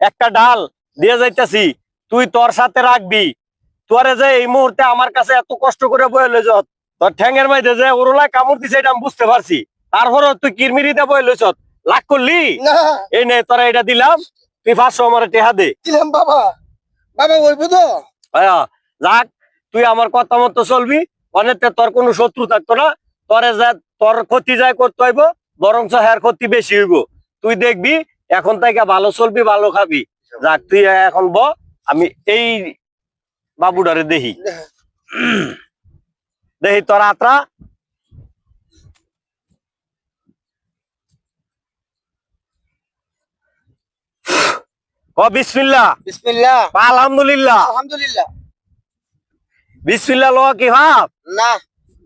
একটা ডাল দিয়ে যাইতাছি, তুই তোর সাথে রাখবি। তোরে যে এই মুহূর্তে আমার কাছে এত কষ্ট করে বয়ে লইছ, তোর ঠ্যাঙের মাইতে যে ওরলায় কামড় দিছে এটা আমি বুঝতে পারছি। তারপরও তুই কিরমিরিতে বয়ে লইছ, লাগ করলি। না এই নে তোরা এটা দিলাম, তুই 500 আমার টেহা দে। দিলাম বাবা। বাবা বলবো তো? যাক, তুই আমার কথা মতো চলবি, অনেকটা তোর কোনো শত্রু থাকতো না। তোরে যা তোর ক্ষতি যায় করতে হইব, বরঞ্চ হ্যার ক্ষতি বেশি হইব। তুই দেখবি এখন থেকে ভালো চলবি, ভালো খাবি। যাক, তুই এখন আমি এই বাবুডারে দেখি দেখি তোর আত্রা। বিসমিল্লাহ। বিসমিল্লাহ। আলহামদুলিল্লাহ। আলহামদুলিল্লাহ। বিসমিল্লাহ ল কি ভাব? না।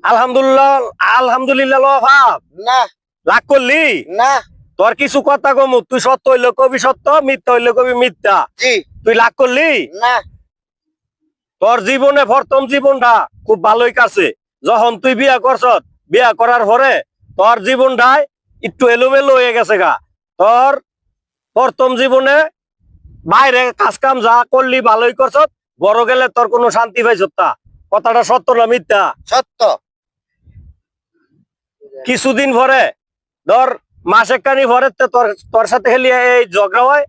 আলহামদুলিল্লাহ। আলহামদুলিল্লাহ ল ভাব না। লাগ করলি না। তোর কিছু কথা কমু, তুই সত্য হইলে কবি সত্য, মিথ্যা হইলে কবি মিথ্যা। জি। তুই লাগ করলি না। তোর জীবনে প্রথম জীবনটা খুব ভালোই কাছে। যখন তুই বিয়া করছ, বিয়া করার পরে তোর জীবনটাই একটু এলোমেলো হয়ে গেছে গা। তোর প্রথম জীবনে বাইরে কাজ কাম যা করলি ভালোই করছ, বড় গেলে তোর কোনো শান্তি পাইছ তা? কথাটা সত্য না মিথ্যা? সত্য। কিছুদিন পরে ধর মাসে কানি পরে তোর তোর সাথে খেলি এই ঝগড়া হয়,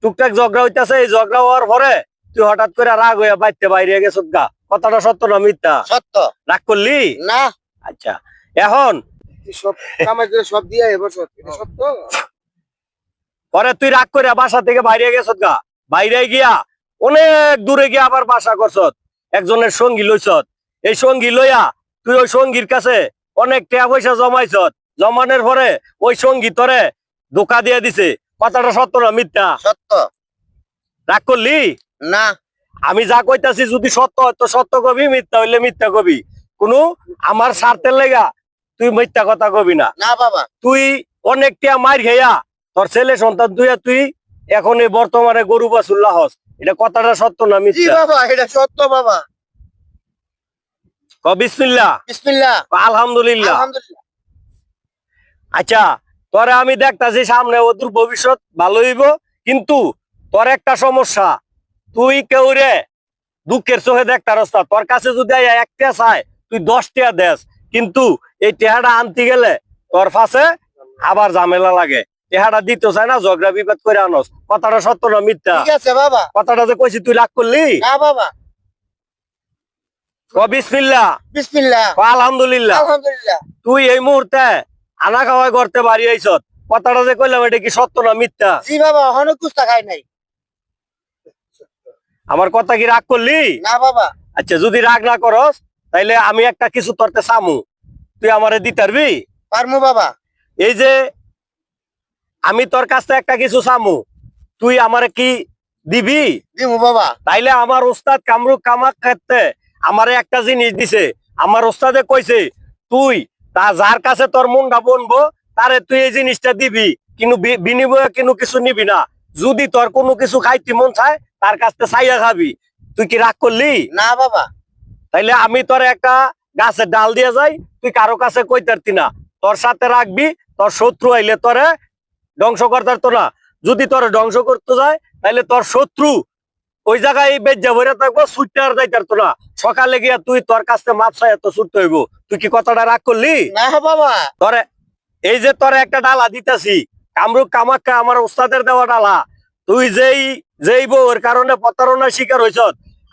টুকটাক ঝগড়া হইতেছে। এই ঝগড়া হওয়ার পরে তুই হঠাৎ করে রাগ হইয়া বাইতে বাইরে গেছ গা। কথাটা সত্য না মিথ্যা? সত্য। রাগ করলি? না। আচ্ছা, এখন সব কামাই করে সব দিয়ে এবার এটা সত্য। পরে তুই রাগ করে বাসা থেকে বাইরে গেছ গা। বাইরে গিয়া অনেক দূরে গিয়া আবার বাসা করছ, একজনের সঙ্গী লইছ। এই সঙ্গী লইয়া তুই ওই সঙ্গীর কাছে অনেক টাকা পয়সা জমাইছ। জমানোর পরে ওই সঙ্গী তোরে ধোকা দিয়ে দিছে। কথাটা সত্য না মিথ্যা? সত্য। রাগ করলি? না। আমি যা কইতাছি যদি সত্য হয় তো সত্য কবি, মিথ্যা হইলে মিথ্যা কবি। কোনো আমার স্বার্থের লেগা তুই মিথ্যা কথা কবি না। না বাবা। তুই অনেকটা মার খেয়া তোর ছেলে সন্তান দুইয়া তুই এখন এই বর্তমানে গরু বাছুল্লাহ হস। এটা কথাটা সত্য না জি মিথ্যা? বাবা, এটা সত্য বাবা। বিসমিল্লাহ। বিসমিল্লাহ। আলহামদুলিল্লাহ। আলহামদুলিল্লাহ। আচ্ছা, তোরে আমি দেখতাছি সামনে ওদের ভবিষ্যৎ ভালো হইব, কিন্তু তোর একটা সমস্যা, তুই কেউ রে দুঃখের চোখে দেখতারস না। তোর কাছে যদি একটা চায় তুই 10 টাকা দেস, কিন্তু এই টেহাটা আনতে গেলে তোর পাশে আবার ঝামেলা লাগে। টেহাটা দিতে চায় না, ঝগড়া বিবাদ করে আনস। কথাটা সত্য না মিথ্যা? ঠিক আছে বাবা। কথাটা যে কইছি তুই রাগ করলি? না বাবা। বিসমিল্লাহ। বিসমিল্লাহ। আলহামদুলিল্লাহ। আলহামদুলিল্লাহ। তুই এই মুহূর্তে আনা খাওয়াই করতে বাড়ি আইছ, কথাটা যে কইলাম এটা কি সত্য না মিথ্যা? জি বাবা, অনেক কুস্তা খাই নাই। আমার কথা কি রাগ করলি? না বাবা। আচ্ছা, যদি রাগ না করস তাইলে আমি একটা কিছু তোরতে চামু, তুই আমারে দিতে পারবি? পারমু বাবা। এই যে আমি তোর কাছ থেকে একটা কিছু চামু, তুই আমারে কি দিবি? দিমু বাবা। তাইলে আমার ওস্তাদ কামরুক কামাক ক্ষেত্রে আমারে একটা জিনিস দিছে। আমার ওস্তাদে কইছে তুই যার কাছে তোর মনটা বনবো তারে তুই এই জিনিসটা দিবি, কিন্তু বিনিময়ে কিন্তু কিছু নিবি না। যদি তোর কোনো কিছু খাইতে মন চায় তার কাছ থেকে চাইয়া খাবি। তুই কি রাগ করলি? না বাবা। তাইলে আমি তোর একটা গাছের ডাল দিয়ে যাই, তুই কারো কাছে কইতারতি না। তোর সাথে রাখবি, তোর শত্রু আইলে তোরে ধ্বংস করতে তো না। যদি তোরে ধ্বংস করতে যায় তাইলে তোর শত্রু ওই জায়গায় বেজ্জা ভরে থাকবো, ছুটতে আর যাইতার তো না। সকালে গিয়া তুই তোর কাছে মাপ চাই তো ছুটতে হইব। তুই কি কথাটা রাগ করলি? না বাবা। তোরে এই যে তোরে একটা ডালা দিতাছি, কামরুক কামাক্কা আমার ওস্তাদের দেওয়া ডালা, তুই যেই বউর কারণে প্রতারণার শিকার হইছ,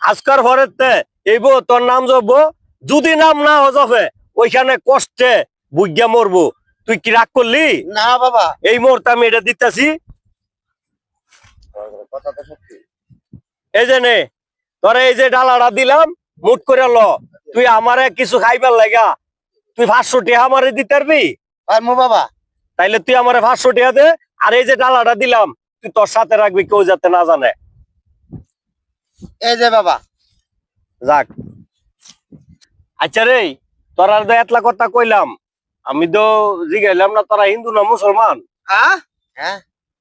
আজকার ভরেতে এই বউ তোর নাম জপবো। যদি নাম না হজফে ওইখানে কষ্টে বুঝিয়া মরবো। তুই কি রাগ করলি? না বাবা। এই মুহূর্তে আমি এটা দিতাছি। এই যে নে, তোরে এই যে ডালাটা দিলাম, মুট করে ল। তুই আমারে কিছু খাইবার লাগা তুই 500 টাকা আমারে দিতে পারবি? পারমু বাবা। তাইলে তুই আমারে 500 টাকা দে, আর এই যে ডালাটা দিলাম তুই তোর সাথে রাখবি, কেউ যাতে না জানে। এই যে বাবা। যাক, আচ্ছা রে, তোরা তো এতলা কথা কইলাম, আমি তো জিগাইলাম না তোরা হিন্দু না মুসলমান? হ্যাঁ হ্যাঁ,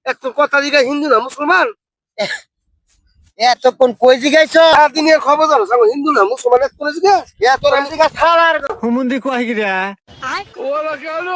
একটু কথা জিগা হিন্দু না মুসলমান? এতক্ষণ কই জিগাইছ? দিনের খবর জানো, সাগো হিন্দু না মুসলমান এত করে জিগা? এত আমি জিগা ছাড়ার হুমুন্দি কয় গিরা ওলা গেল।